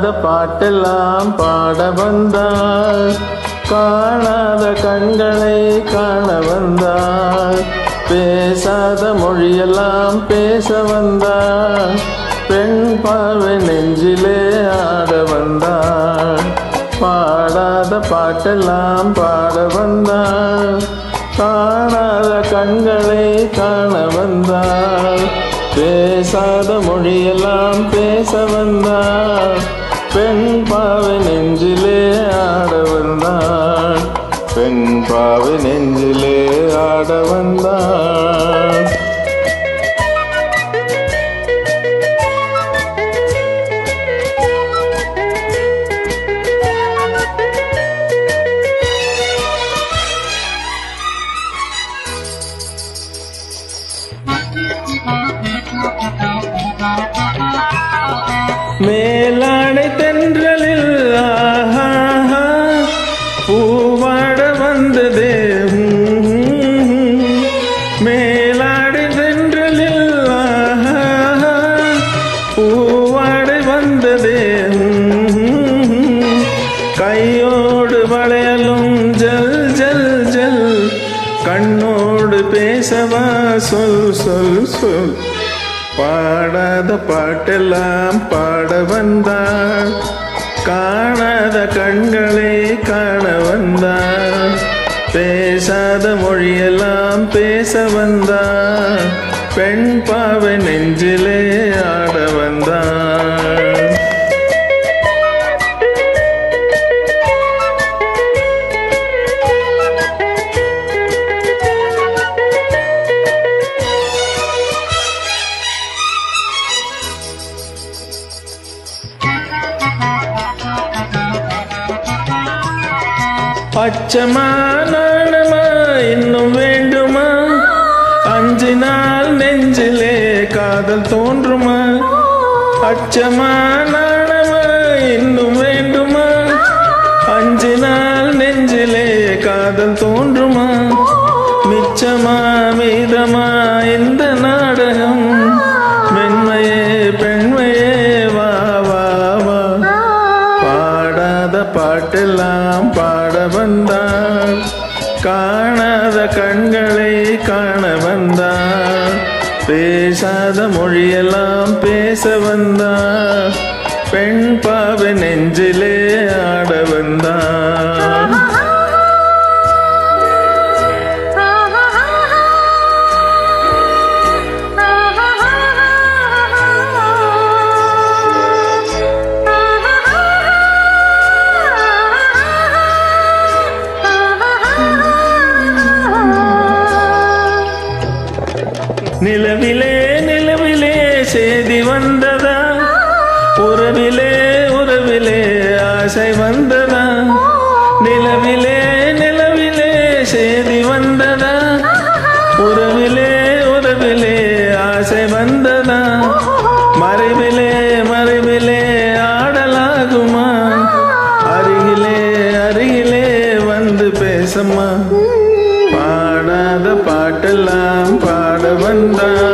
பாடாத பாட்டெல்லாம் பாட வந்தாள், காணாத கண்களை காண வந்தாள், பேசாத மொழியெல்லாம் பேச வந்தாள், பெண் பார்வை நெஞ்சிலே ஆட வந்தாள். பாடாத பாட்டெல்லாம் பாட வந்தாள், காணாத கண்களை காண வந்தாள், பேசாத மொழியெல்லாம் பேச வந்தாள், பெண் பாவை நெஞ்சிலே ஆட வந்தாள், பெண் பாவை நெஞ்சிலே ஆட வந்தாள். மேலாடை தென்றலில் ஆஹா பூவாட வந்ததே, மேலாடை தென்றலில் ஆஹா பூவாடை வந்ததே, கையோடு வளையலும் ஜல் ஜல் ஜல், கண்ணோடு பேசவா சொல் சொல் சொல். பாடாத பாட்டெல்லாம் பாட வந்தாள், காணாத கண்களை காண வந்தாள், பேசாத மொழியெல்லாம் பேச வந்தாள், பெண் பாவை நெஞ்சிலே ஆட வந்தாள். அச்சமா நாணமா இன்னும் வேண்டுமா, அஞ்சினால் நெஞ்சிலே காதல் தோன்றுமா, அச்சமா நாணமா இன்னும் வேண்டுமா, அஞ்சினால் நெஞ்சிலே காதல் தோன்றுமா, மிச்சமா மீதமா இந்த நாடகம், மென்மையே பெண்மையே வா வா வா. பாடாத பாட்டெல்லாம் பாட வந்தாள், காணாத கண்களை காண வந்தாள், பேசாத மொழியெல்லாம் பேச வந்தாள், பெண் பாவை நெஞ்சிலே ஆட வந்தாள். நிலவிலே நிலவிலே செய்தி வந்ததா, உறவிலே உறவிலே ஆசை வந்ததா, நிலவிலே நிலவிலே செய்தி வந்ததா, உறவிலே உறவிலே ஆசை வந்ததா, மறைவிலே மறைவிலே ஆடலாகுமா, அருகிலே அருகிலே வந்து பேசம்மா. பாடாத பாட்டெல்லாம் பாட வந்தாள்,